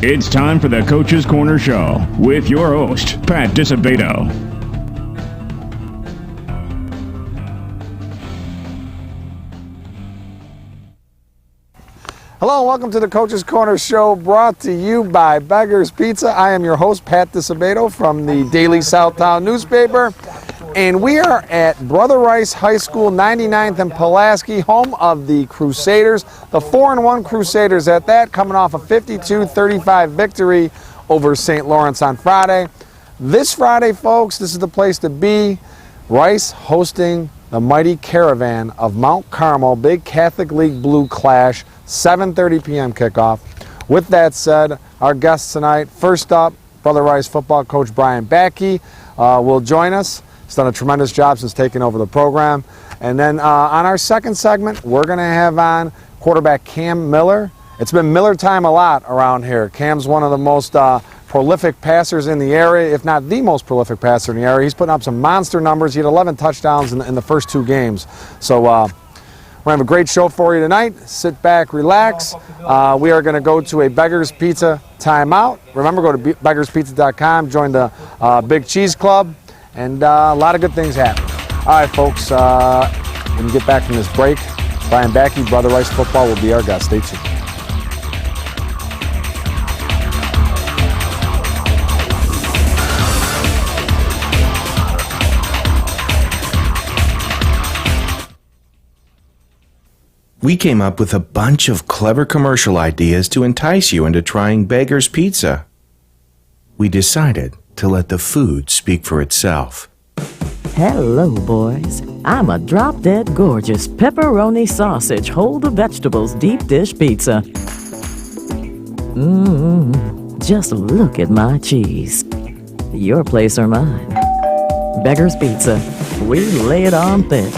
It's time for the Coach's Corner Show with your host, Pat Disabato. Hello and welcome to the Coach's Corner Show, brought to you by Beggar's Pizza. I am your host, Pat Disabato, from the Daily Southtown newspaper. And we are at Brother Rice High School, 99th and Pulaski, home of the Crusaders. The 4-1 Crusaders at that, coming off a 52-35 victory over St. Lawrence on Friday. This Friday, folks, this is the place to be. Rice hosting the mighty Caravan of Mount Carmel, big Catholic League Blue Clash, 7:30 p.m. kickoff. With that said, our guests tonight, first up, Brother Rice football coach Brian Batkey will join us. He's done a tremendous job since taking over the program. And then on our second segment, we're going to have on quarterback Cam Miller. It's been Miller time a lot around here. Cam's one of the most prolific passers in the area, if not the most prolific passer in the area. He's putting up some monster numbers. He had 11 touchdowns in the first two games. So we're going to have a great show for you tonight. Sit back, relax. We are going to go to a Beggar's Pizza timeout. Remember, go to beggarspizza.com, join the Big Cheese Club, and a lot of good things happen. All right, folks, when we get back from this break, Brian Batkey, Brother Rice Football, will be our guest. Stay tuned. We came up with a bunch of clever commercial ideas to entice you into trying Beggar's Pizza. We decided to let the food speak for itself. Hello, boys. I'm a drop-dead gorgeous pepperoni sausage, hold the vegetables deep dish pizza. Just look at my cheese. Your place or mine. Beggar's Pizza. We lay it on thick.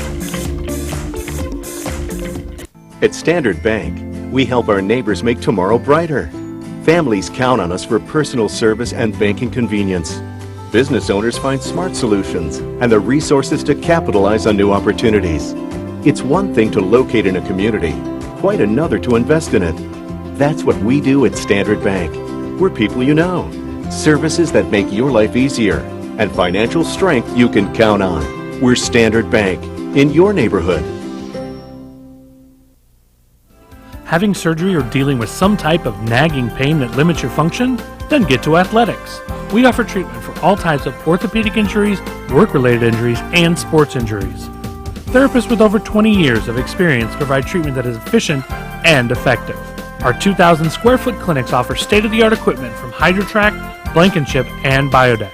At Standard Bank, we help our neighbors make tomorrow brighter. Families count on us for personal service and banking convenience. Business owners find smart solutions and the resources to capitalize on new opportunities. It's one thing to locate in a community, quite another to invest in it. That's what we do at Standard Bank. We're people you know, services that make your life easier, and financial strength you can count on. We're Standard Bank, in your neighborhood. Having surgery or dealing with some type of nagging pain that limits your function? Then get to Athletics. We offer treatment for all types of orthopedic injuries, work-related injuries, and sports injuries. Therapists with over 20 years of experience provide treatment that is efficient and effective. Our 2,000 square foot clinics offer state-of-the-art equipment from HydroTrack, Blankenship, and Biodex.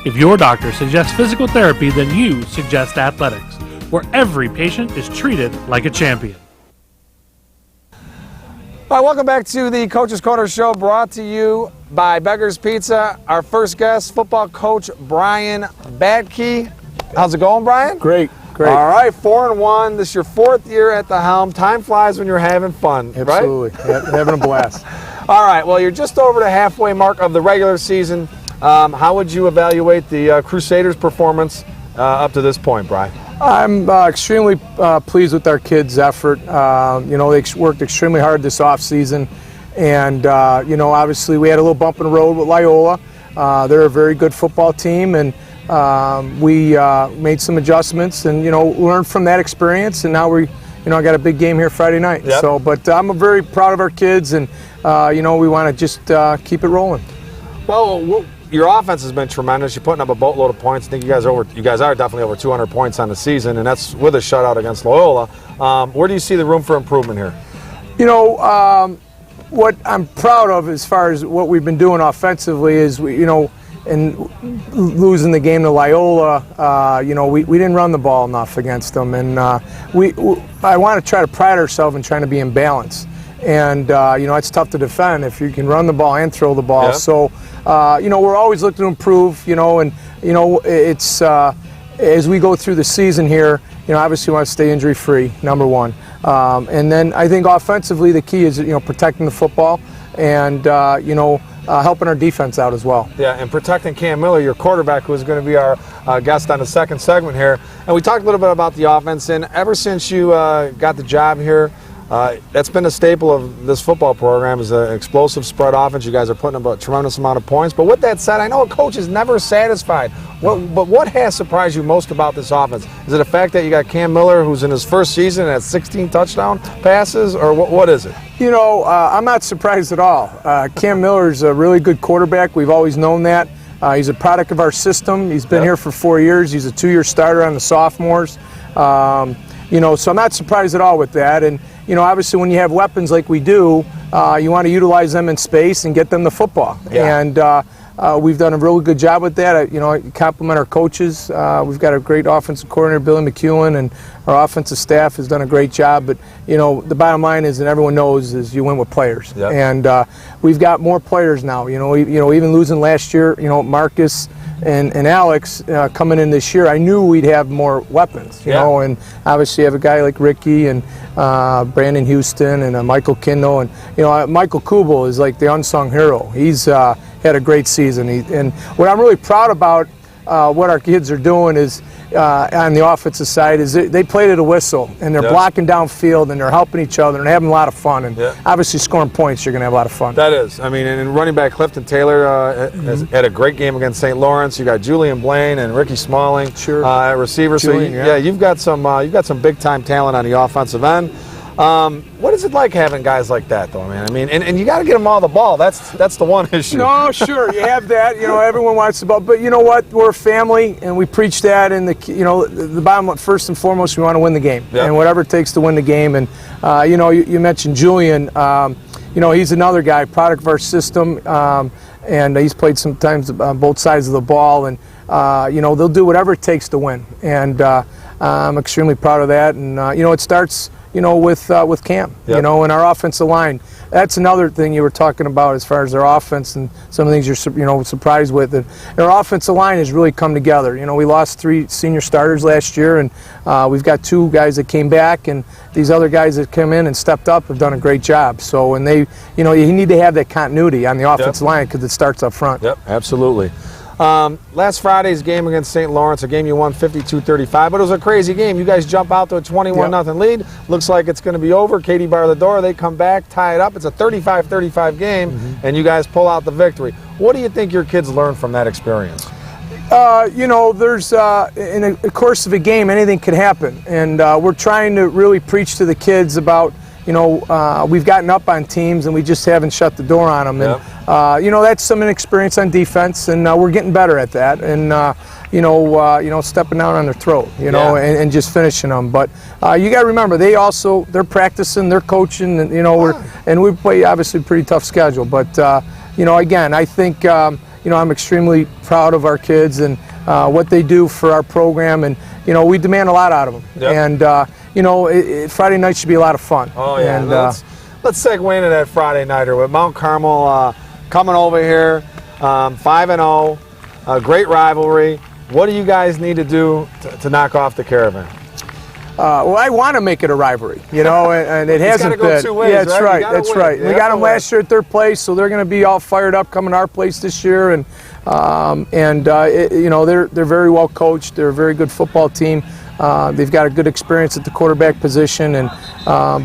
If your doctor suggests physical therapy, then you suggest Athletics, where every patient is treated like a champion. All right, welcome back to the Coach's Corner Show, brought to you by Beggar's Pizza. Our first guest, football coach Brian Batkey. How's it going, Brian? Great. All right, 4-1. This is your fourth year at the helm. Time flies when you're having fun, Absolutely. Right? Having a blast. All right, well, you're just over the halfway mark of the regular season. How would you evaluate the Crusaders' performance up to this point, Brian? I'm extremely pleased with our kids' effort. They worked extremely hard this offseason. And, obviously we had a little bump in the road with Loyola. They're a very good football team, and we made some adjustments and, learned from that experience. And now I got a big game here Friday night. Yep. So, but I'm very proud of our kids, and, we want to just keep it rolling. Well, your offense has been tremendous. You're putting up a boatload of points. I think you guys are definitely over 200 points on the season, and that's with a shutout against Loyola. Where do you see the room for improvement here? What I'm proud of as far as what we've been doing offensively is and losing the game to Loyola, we didn't run the ball enough against them, and I want to try to pride ourselves in trying to be in balance. And it's tough to defend if you can run the ball and throw the ball. Yeah. So we're always looking to improve. It's as we go through the season here. Obviously we want to stay injury free, number one. And then I think offensively the key is protecting the football and helping our defense out as well. Yeah, and protecting Cam Miller, your quarterback, who is going to be our guest on the second segment here. And we talked a little bit about the offense, and ever since you got the job here, That's been a staple of this football program, is an explosive spread offense. You guys are putting up a tremendous amount of points. But with that said, I know a coach is never satisfied. But what has surprised you most about this offense? Is it the fact that you got Cam Miller, who's in his first season and has 16 touchdown passes, or what is it? You know, I'm not surprised at all. Cam Miller's a really good quarterback. We've always known that. He's a product of our system. He's been here for 4 years. He's a 2-year starter on the sophomores. You know, so I'm not surprised at all with that. And, you know, obviously when you have weapons like we do, you want to utilize them in space and get them the football. Yeah. And we've done a really good job with that. You know, I compliment our coaches. We've got a great offensive coordinator, Billy McEwen, and our offensive staff has done a great job. But, you know, the bottom line is, and everyone knows, is you win with players. Yep. And we've got more players now. You know, even losing last year, you know, Marcus and Alex coming in this year, I knew we'd have more weapons, you know, and obviously you have a guy like Ricky and Brandon Houston and Michael Kindle, and, you know, Michael Kubel is like the unsung hero. He's had a great season. And what I'm really proud about what our kids are doing is, on the offensive side, is they play to the whistle, and they're blocking downfield, and they're helping each other, and having a lot of fun. And obviously scoring points, you're going to have a lot of fun. That is. I mean, and running back Clifton Taylor has had a great game against St. Lawrence. You got Julian Blaine and Ricky Smalling at receiver. Julian, so you've got some big time talent on the offensive end. What is it like having guys like that, though, man? I mean, and you got to get them all the ball. That's the one issue. No, sure, you have that. You know, everyone wants the ball, but you know what? We're a family, and we preach that. And the bottom, first and foremost, we want to win the game, and whatever it takes to win the game. And you know, you mentioned Julian. You know, he's another guy, product of our system, and he's played sometimes on both sides of the ball. And you know, they'll do whatever it takes to win. And I'm extremely proud of that. And you know, it starts, you know, with Cam, you know, and our offensive line. That's another thing you were talking about as far as their offense and some of the things you're, you know, surprised with. And our offensive line has really come together. You know, we lost 3 senior starters last year, and we've got 2 guys that came back, and these other guys that come in and stepped up have done a great job. So, and they, you know, you need to have that continuity on the offensive line because it starts up front. Yep, absolutely. Last Friday's game against St. Lawrence, a game you won 52-35, but it was a crazy game. You guys jump out to a 21-0 lead. Looks like it's going to be over. Katie bar the door. They come back, tie it up. It's a 35-35 game, and you guys pull out the victory. What do you think your kids learned from that experience? You know, there's in the course of a game, anything can happen, and we're trying to really preach to the kids about, you know, we've gotten up on teams and we just haven't shut the door on them. And, you know, that's some inexperience on defense, and we're getting better at that. And, you know, stepping down on their throat, you know, and just finishing them. But you got to remember, they're practicing, they're coaching, and, you know, we play obviously a pretty tough schedule. But, you know, again, I think, you know, I'm extremely proud of our kids and what they do for our program. And, you know, we demand a lot out of them. And, you know, Friday night should be a lot of fun. Oh, yeah. And, let's segue into that Friday nighter with Mount Carmel coming over here, 5-0, a great rivalry. What do you guys need to do to knock off the Caravan? Well, I want to make it a rivalry, you know, and it hasn't been. It's got to go 2 ways, yeah, that's right. That's right. Yeah, we got them last year at their place, so they're going to be all fired up coming to our place this year. And you know, they're very well coached. They're a very good football team. They've got a good experience at the quarterback position, and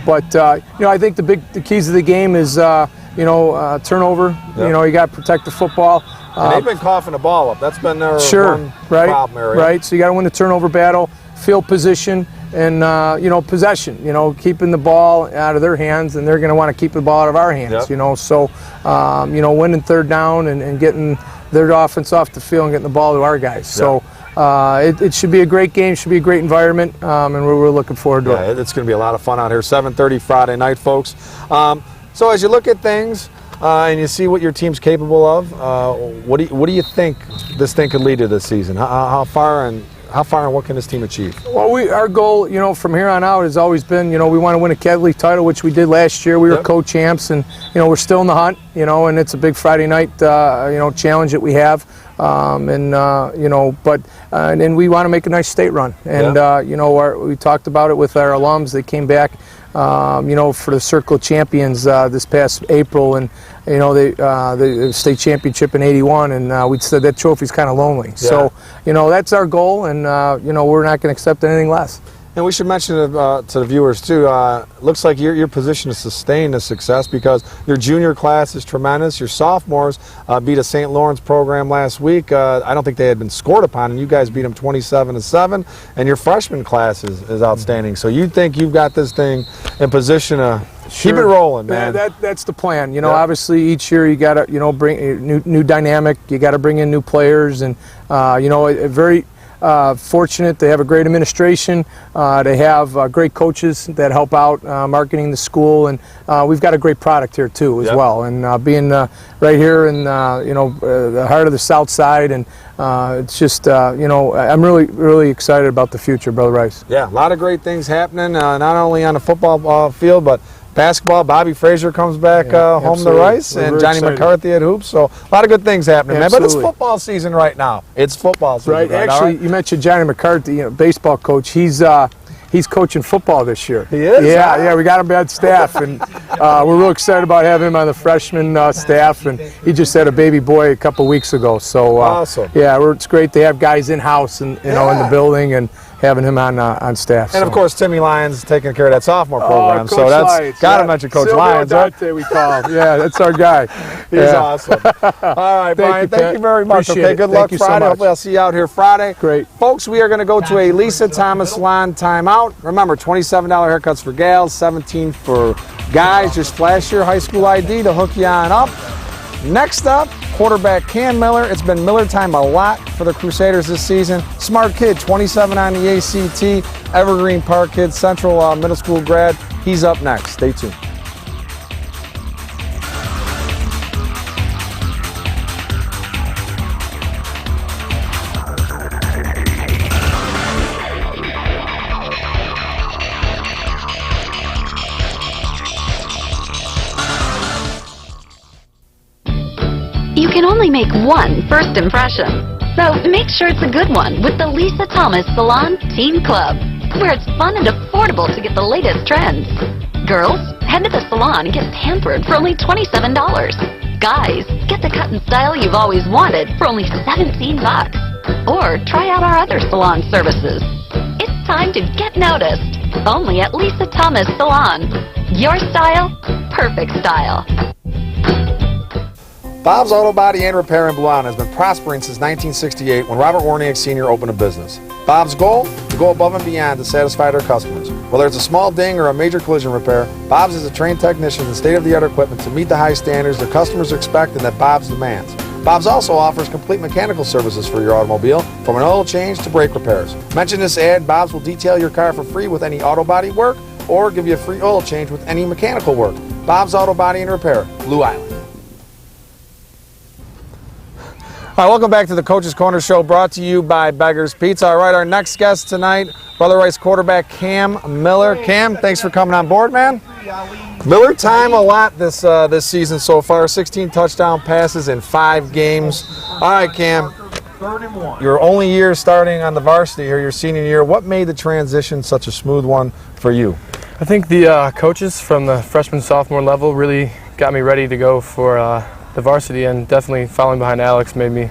but you know, I think the keys of the game is you know, turnover. You know, you got to protect the football. And they've been coughing the ball up. That's been their one problem area. Right. So you got to win the turnover battle, field position, and you know, possession. You know, keeping the ball out of their hands, and they're going to want to keep the ball out of our hands. You know, so you know, winning third down and getting their offense off the field and getting the ball to our guys. So. It should be a great game, should be a great environment, and we're looking forward to it. It's going to be a lot of fun out here. 7:30 Friday night, folks. So as you look at things and you see what your team's capable of, what do you think this thing could lead to this season? How far and what can this team achieve? Well, our goal, you know, from here on out has always been, you know, we want to win a Catholic League title, which we did last year. We were co-champs, and, you know, we're still in the hunt, you know, and it's a big Friday night, you know, challenge that we have. You know, but and we want to make a nice state run. And, you know, we talked about it with our alums. They came back, you know, for the Circle Champions this past April, and, you know, the state championship in '81, and we said that trophy's kind of lonely. So, you know, that's our goal, and, you know, we're not going to accept anything less. And we should mention to the viewers too. Looks like you're positioned to sustain this success because your junior class is tremendous. Your sophomores beat a St. Lawrence program last week. I don't think they had been scored upon, and you guys beat them 27-7. And your freshman class is outstanding. So you think you've got this thing in position to keep it rolling, man? That's the plan. You know, obviously each year you got to bring a new dynamic. You got to bring in new players, and very. Fortunate they have a great administration. They have great coaches that help out marketing the school, and we've got a great product here too as well. And being right here in the heart of the South Side, and it's just I'm really excited about the future, Brother Rice. Yeah, a lot of great things happening, not only on the football field, but basketball. Bobby Frazier comes back home to Rice, and Johnny McCarthy at hoops. So a lot of good things happening, man. But it's football season right now. It's football season right now. Actually, you mentioned Johnny McCarthy, baseball coach. He's coaching football this year. He is? Yeah, we got him on staff, and we're real excited about having him on the freshman staff, and he just had a baby boy a couple weeks ago. So awesome. Yeah, it's great to have guys in-house and in the building, and having him on staff. And of course, Timmy Lyons taking care of that sophomore program. So that's got to mention Coach Lyons, right? We call him. Yeah, that's our guy. He's awesome. All right, Brian, thank you very much. Appreciate good luck Friday. Hopefully I'll see you out here Friday. Great. Folks, we are going to go to a Lisa Thomas Salon timeout. Remember, $27 haircuts for gals, $17 for guys. Just flash your high school ID to hook you on up. Next up, quarterback Cam Miller. It's been Miller time a lot for the Crusaders this season. Smart kid, 27 on the ACT. Evergreen Park kid, Central Middle School grad. He's up next. Stay tuned. You can only make one first impression, so make sure it's a good one with the Lisa Thomas Salon Teen Club, where it's fun and affordable to get the latest trends. Girls, head to the salon and get pampered for only $27. Guys, get the cut and style you've always wanted for only $17. Or try out our other salon services. It's time to get noticed, only at Lisa Thomas Salon. Your style, perfect style. Bob's Auto Body and Repair in Blue Island has been prospering since 1968 when Robert Warniak Sr. opened a business. Bob's goal? To go above and beyond to satisfy their customers. Whether it's a small ding or a major collision repair, Bob's has a trained technician and state-of-the-art equipment to meet the high standards their customers expect and that Bob's demands. Bob's also offers complete mechanical services for your automobile, from an oil change to brake repairs. Mention this ad, Bob's will detail your car for free with any auto body work or give you a free oil change with any mechanical work. Bob's Auto Body and Repair, Blue Island. All right, welcome back to the Coach's Corner Show, brought to you by Beggar's Pizza. All right, our next guest tonight, Brother Rice quarterback Cam Miller. Cam, thanks for coming on board, man. Miller time a lot this season so far, 16 touchdown passes in 5 games. All right, Cam, your only year starting on the varsity here, your senior year. What made the transition such a smooth one for you? I think the coaches from the freshman, sophomore level really got me ready to go for the varsity, and definitely following behind Alex made me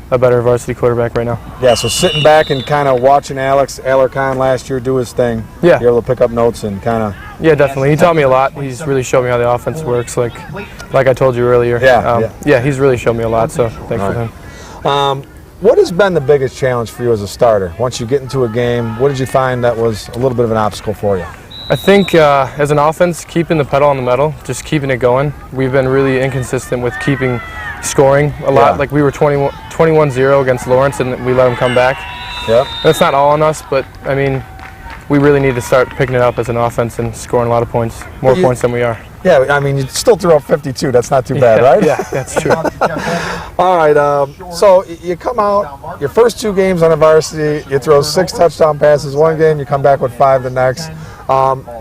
a better varsity quarterback right now. Yeah, so sitting back and kind of watching Alex Alarcon last year do his thing, yeah, you're able to pick up notes and kind of... Yeah, definitely. He taught me a lot. He's really showed me how the offense works, like I told you earlier. Yeah, he's really showed me a lot, so thanks for him. What has been the biggest challenge for you as a starter? Once you get into a game, what did you find that was a little bit of an obstacle for you? I think as an offense, keeping the pedal on the metal, just keeping it going. We've been really inconsistent with keeping scoring a lot. Like we were 21-0 against Lawrence, and we let them come back. Yep. That's not all on us, but I mean, we really need to start picking it up as an offense and scoring a lot of points, more points than we are. Yeah, I mean, you still threw up 52. That's not too bad, right? Yeah, that's true. All right, so you come out, your first 2 games on the varsity, you throw 6 touchdown passes one game, you come back with 5 the next.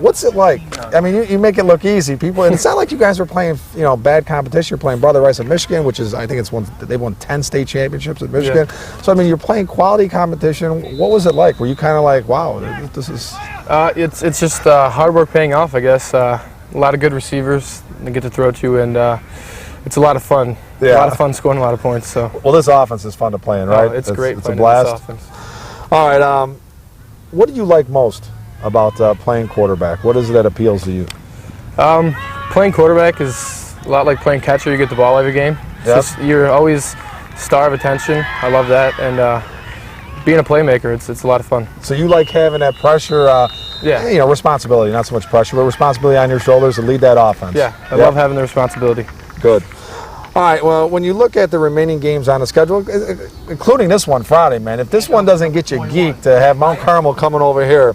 What's it like? I mean, you make it look easy. People, and it's not like you guys were playing, bad competition. You're playing Brother Rice of Michigan, which is, I think they've won 10 state championships at Michigan. Yeah. So, I mean, you're playing quality competition. What was it like? Were you kind of like, wow, this is... It's just hard work paying off, I guess. A lot of good receivers to get to throw to, and it's a lot of fun. Yeah. A lot of fun scoring a lot of points. So. Well, this offense is fun to play in, right? It's great. It's a blast. This offense. All right, what do you like most about playing quarterback? What is it that appeals to you? Playing quarterback is a lot like playing catcher. You get the ball every game. You're always star of attention. I love that. And being a playmaker, it's a lot of fun. So you like having that pressure, responsibility, not so much pressure, but responsibility on your shoulders to lead that offense. Yeah, I love having the responsibility. Good. All right, well, when you look at the remaining games on the schedule, including this one Friday, man, if this one doesn't get you geeked to have Mount Carmel coming over here,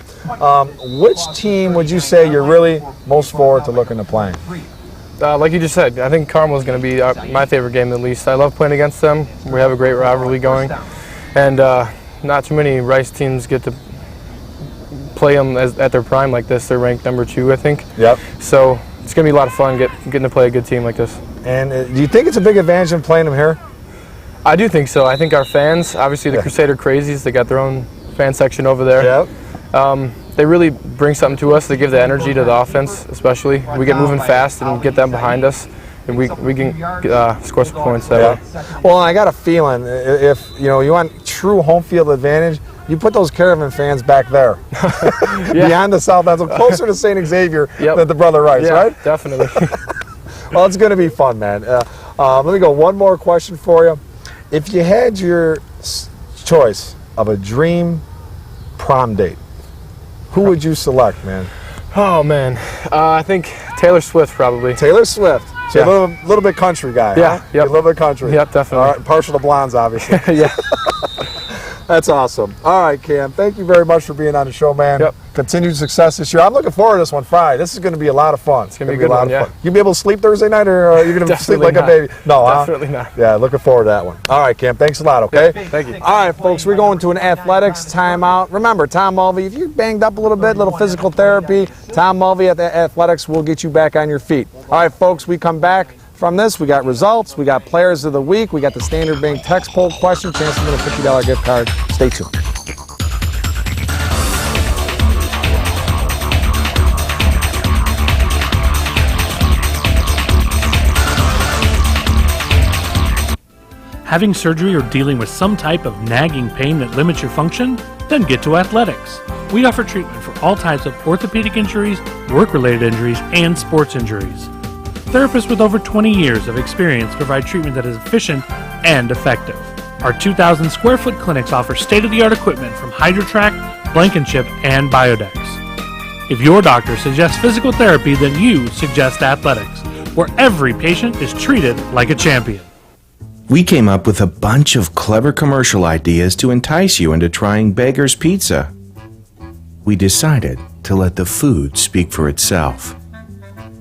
which team would you say you're really most forward to looking to playing? Like you just said, I think Carmel is going to be my favorite game at least. I love playing against them. We have a great rivalry going. And not too many Rice teams get to play them at their prime like this. They're ranked number 2, I think. Yep. So it's going to be a lot of fun getting to play a good team like this. And do you think it's a big advantage in playing them here? I do think so. I think our fans, obviously the Crusader Crazies, they got their own fan section over there. Yep. They really bring something to us. They give the energy to the offense, especially. We get moving fast and get them behind us, and we can score some points that way. Well, I got a feeling if you want true home field advantage, you put those Caravan fans back there, beyond the south end, so closer to St. Xavier than the Brother Rice, right? Definitely. Well, it's going to be fun, man. Let me go one more question for you. If you had your choice of a dream prom date, who would you select, man? Oh, man. I think Taylor Swift, probably. Taylor Swift. So you're a little bit country guy, Yeah. huh? Yep. You're a little bit country. Yep, definitely. All right, partial to blondes, obviously. Yeah. That's awesome. All right, Cam, thank you very much for being on the show, man. Yep. Continued success this year. I'm looking forward to this one Friday. This is going to be a lot of fun. It's going to be a good one, yeah. You be able to sleep Thursday night, or are you going to sleep like a baby? No, definitely not. Yeah, looking forward to that one. All right, Cam, thanks a lot, okay? Thank you. All right, folks, we're going to an athletics timeout. Remember, Tom Mulvey, if you're banged up a little bit, little physical therapy, Tom Mulvey at the athletics will get you back on your feet. All right, folks, we come back from this. We got results, we got players of the week, we got the Standard Bank text poll question, chance to win a $50 gift card. Stay tuned. Having surgery or dealing with some type of nagging pain that limits your function? Then get to Athletics. We offer treatment for all types of orthopedic injuries, work-related injuries, and sports injuries. Therapists with over 20 years of experience provide treatment that is efficient and effective. Our 2,000 square foot clinics offer state-of-the-art equipment from HydroTrack, Blankenship, and Biodex. If your doctor suggests physical therapy, then you suggest Athletics, where every patient is treated like a champion. We came up with a bunch of clever commercial ideas to entice you into trying Beggar's Pizza. We decided to let the food speak for itself.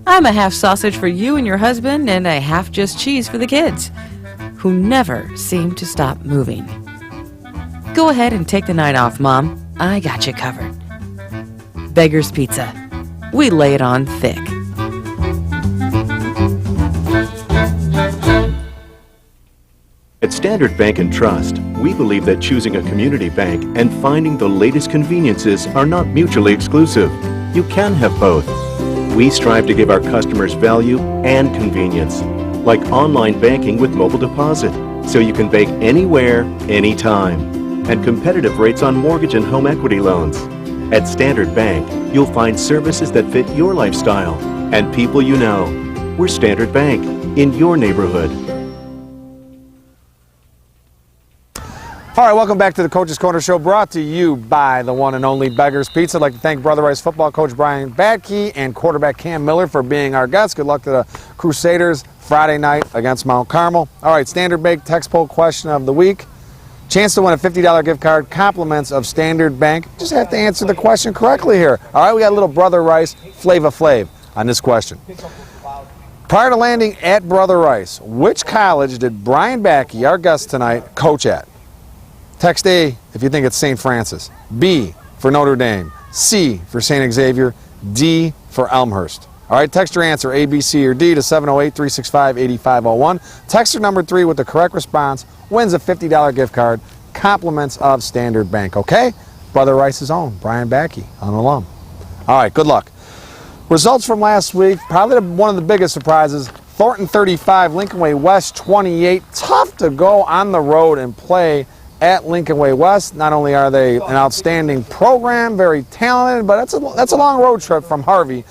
I'm a half sausage for you and your husband and a half just cheese for the kids, who never seem to stop moving. Go ahead and take the night off, Mom. I got you covered. Beggar's Pizza. We lay it on thick. At Standard Bank and Trust, we believe that choosing a community bank and finding the latest conveniences are not mutually exclusive. You can have both. We strive to give our customers value and convenience, like online banking with mobile deposit, so you can bank anywhere, anytime, and competitive rates on mortgage and home equity loans. At Standard Bank, you'll find services that fit your lifestyle and people you know. We're Standard Bank, in your neighborhood. All right, welcome back to the Coach's Corner Show, brought to you by the one and only Beggar's Pizza. I'd like to thank Brother Rice football coach Brian Batkey and quarterback Cam Miller for being our guests. Good luck to the Crusaders Friday night against Mount Carmel. All right, Standard Bank text poll question of the week. Chance to win a $50 gift card, compliments of Standard Bank. Just have to answer the question correctly here. All right, we got a little Brother Rice Flava Flav on this question. Prior to landing at Brother Rice, which college did Brian Batkey, our guest tonight, coach at? Text A if you think it's St. Francis, B for Notre Dame, C for St. Xavier, D for Elmhurst. All right, text your answer A, B, C, or D to 708-365-8501. Texter number 3 with the correct response wins a $50 gift card, compliments of Standard Bank, okay? Brother Rice's own, Brian Batkey, an alum. All right, good luck. Results from last week, probably one of the biggest surprises. Thornton 35, Lincoln Way West 28. Tough to go on the road and play at Lincoln Way West. Not only are they an outstanding program, very talented, but that's a long road trip from Harvey.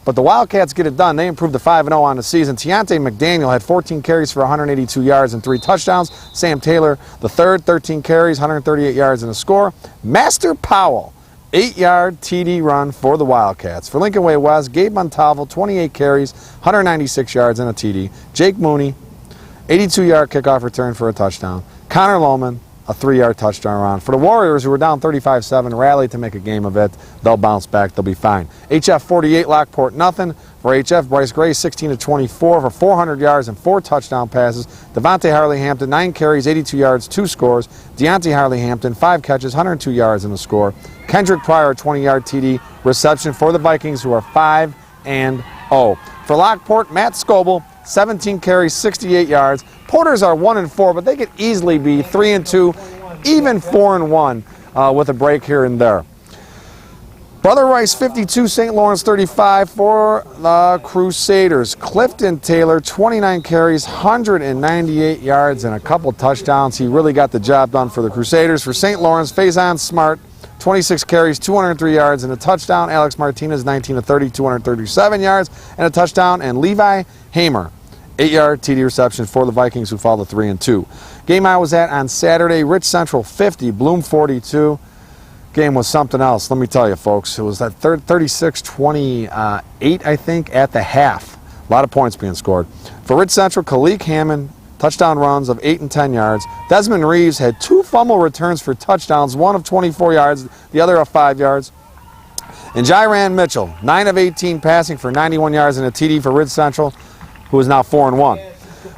But the Wildcats get it done. They improved to 5-0 on the season. Tiante McDaniel had 14 carries for 182 yards and 3 touchdowns. Sam Taylor, the third, 13 carries, 138 yards and a score. Master Powell, 8-yard TD run for the Wildcats. For Lincoln Way West, Gabe Montalvo, 28 carries, 196 yards and a TD. Jake Mooney, 82-yard kickoff return for a touchdown. Connor Lohman, a 3-yard touchdown run. For the Warriors, who were down 35-7, rallied to make a game of it. They'll bounce back. They'll be fine. HF 48, Lockport nothing. For HF, Bryce Gray, 16-24 for 400 yards and 4 touchdown passes. Devontae Harley-Hampton, 9 carries, 82 yards, 2 scores. Deontay Harley-Hampton, 5 catches, 102 yards and a score. Kendrick Pryor, 20-yard TD reception for the Vikings, who are 5-0. For Lockport, Matt Scoble, 17 carries, 68 yards. Porters are 1-4, but they could easily be 3-2, even 4-1 with a break here and there. Brother Rice 52, St. Lawrence 35 for the Crusaders. Clifton Taylor, 29 carries, 198 yards and a couple touchdowns. He really got the job done for the Crusaders. For St. Lawrence, Faison Smart, 26 carries, 203 yards and a touchdown. Alex Martinez, 19-30, 237 yards and a touchdown. And Levi Hamer, 8-yard TD reception for the Vikings, who fall to 3-2. Game I was at on Saturday, Rich Central 50, Bloom 42. Game was something else, let me tell you, folks. It was that 36-28, I think, at the half. A lot of points being scored. For Rich Central, Kalik Hammond, touchdown runs of 8 and 10 yards. Desmond Reeves had 2 fumble returns for touchdowns, one of 24 yards, the other of 5 yards. And Jairan Mitchell, 9 of 18 passing for 91 yards and a TD for Rich Central, who is now 4-1.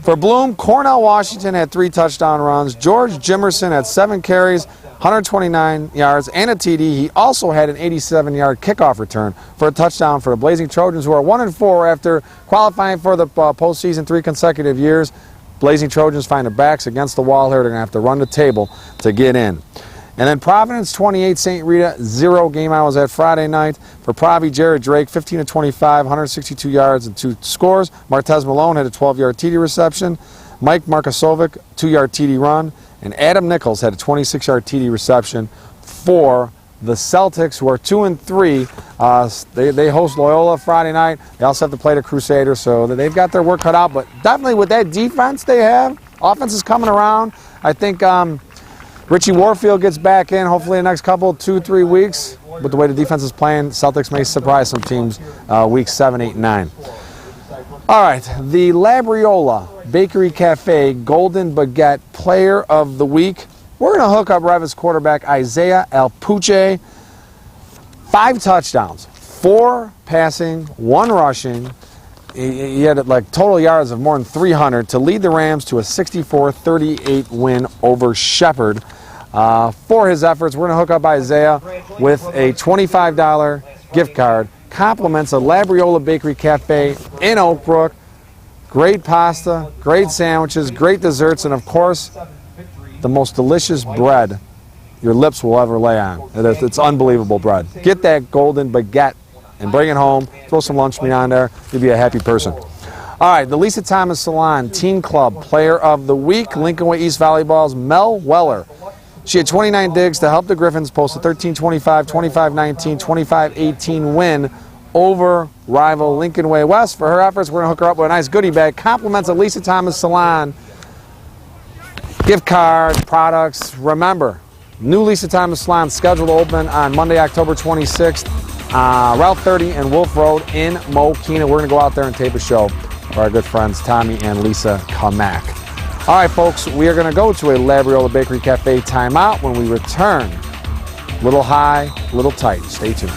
For Bloom, Cornell Washington had 3 touchdown runs. George Jimerson had 7 carries, 129 yards and a TD. He also had an 87-yard kickoff return for a touchdown for the Blazing Trojans, who are 1-4 after qualifying for the postseason 3 consecutive years. Blazing Trojans find their backs against the wall here. They're going to have to run the table to get in. And then Providence 28, St. Rita 0. Game I was at Friday night. For Provi, Jared Drake, 15-25, 162 yards and 2 scores. Martez Malone had a 12-yard TD reception. Mike Markosovic, 2-yard TD run. And Adam Nichols had a 26-yard TD reception for the Celtics, who are 2-3. They host Loyola Friday night. They also have to play the Crusaders, so they've got their work cut out. But definitely with that defense they have, offense is coming around. I think Richie Warfield gets back in hopefully in the next 2-3 weeks. With the way the defense is playing, Celtics may surprise some teams weeks 7, 8, and 9. All right, the Labriola Bakery Cafe Golden Baguette Player of the Week. We're going to hook up Revis quarterback Isaiah Alpuche. 5 touchdowns, 4 passing, 1 rushing. He had like total yards of more than 300 to lead the Rams to a 64-38 win over Shepherd. For his efforts, we're going to hook up Isaiah with a $25 gift card. Compliments of Labriola Bakery Cafe in Oak Brook. Great pasta, great sandwiches, great desserts, and of course, the most delicious bread your lips will ever lay on. It's unbelievable bread. Get that golden baguette and bring it home. Throw some lunch meat on there. You'll be a happy person. All right, the Lisa Thomas Salon Teen Club Player of the Week. Lincoln Way East Volleyball's Mel Weller. She had 29 digs to help the Griffins post a 13-25, 25-19, 25-18 win over rival Lincoln Way West. For her efforts, we're going to hook her up with a nice goodie bag. Compliments of Lisa Thomas Salon. Gift card, products. Remember, new Lisa Thomas Salon scheduled to open on Monday, October 26th, Route 30 and Wolf Road in Mokina. We're going to go out there and tape a show for our good friends Tommy and Lisa Kamak. All right, folks, we are going to go to a Labriola Bakery Cafe timeout. When we return, little high, little tight. Stay tuned.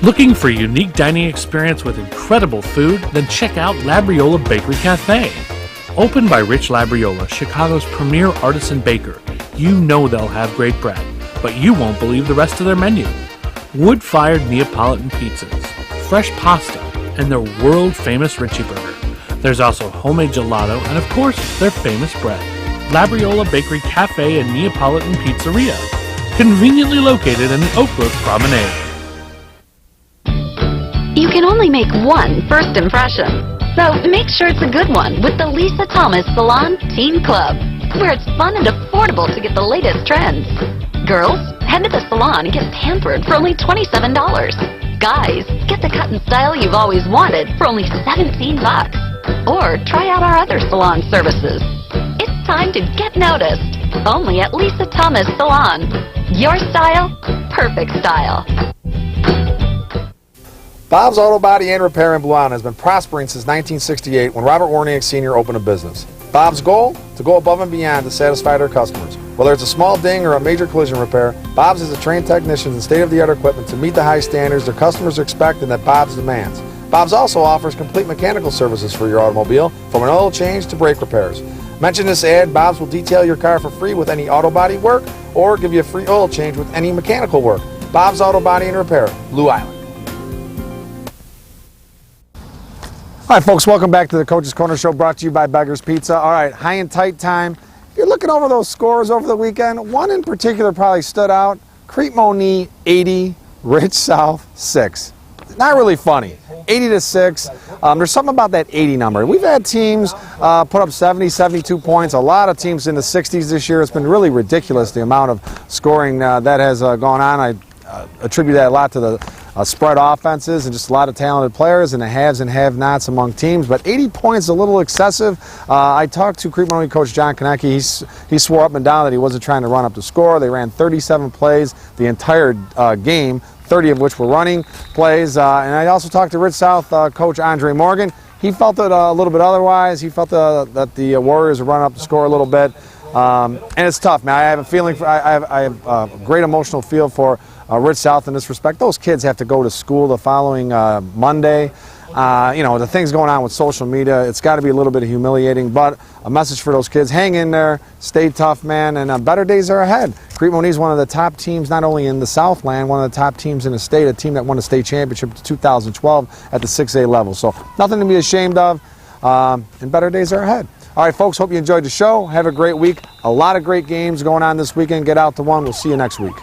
Looking for a unique dining experience with incredible food? Then check out Labriola Bakery Cafe. Opened by Rich Labriola, Chicago's premier artisan baker, you know they'll have great bread, but you won't believe the rest of their menu. Wood-fired Neapolitan pizzas, fresh pasta, and their world-famous Richie Burger. There's also homemade gelato and, of course, their famous bread. Labriola Bakery Cafe and Neapolitan Pizzeria. conveniently located in the Oakbrook Promenade. You can only make one first impression. So make sure it's a good one with the Lisa Thomas Salon Teen Club, where it's fun and affordable to get the latest trends. Girls, head to the salon and get pampered for only $27. Guys, get the cut and style you've always wanted for only $17. Or try out our other salon services. It's time to get noticed. Only at Lisa Thomas Salon. Your style, perfect style. Bob's Auto Body and Repair in Blue Island has been prospering since 1968 when Robert Warniak Sr. opened a business. Bob's goal? To go above and beyond to satisfy their customers. Whether it's a small ding or a major collision repair, Bob's has a trained technicians and state-of-the-art equipment to meet the high standards their customers expect and that Bob's demands. Bob's also offers complete mechanical services for your automobile, from an oil change to brake repairs. Mention this ad, Bob's will detail your car for free with any auto body work or give you a free oil change with any mechanical work. Bob's Auto Body and Repair, Blue Island. All right, folks, welcome back to the Coach's Corner Show, brought to you by Beggar's Pizza. All right, high and tight time. If you're looking over those scores over the weekend, one in particular probably stood out. Crete-Monee 80, Rich South 6. Not really funny. 80-6. There's something about that 80 number. We've had teams put up 70, 72 points. A lot of teams in the 60s this year. It's been really ridiculous, the amount of scoring that has gone on. I attribute that a lot to the spread offenses and just a lot of talented players and the haves and have-nots among teams. But 80 points is a little excessive. I talked to Crete-Monee coach John Konecki. He swore up and down that he wasn't trying to run up the score. They ran 37 plays the entire game, 30 of which were running plays. And I also talked to Rich South coach Andre Morgan. He felt it a little bit otherwise. He felt that the Warriors were running up the score a little bit. And it's tough, man. I have a feeling, I have a great emotional feel for Rich South in this respect. Those kids have to go to school the following Monday. The things going on with social media, it's got to be a little bit humiliating, but a message for those kids: hang in there, stay tough, man, and better days are ahead. Crete-Monee is one of the top teams, not only in the Southland, one of the top teams in the state, a team that won the state championship in 2012 at the 6A level. So nothing to be ashamed of, and better days are ahead. All right, folks, hope you enjoyed the show. Have a great week. A lot of great games going on this weekend. Get out to one. We'll see you next week.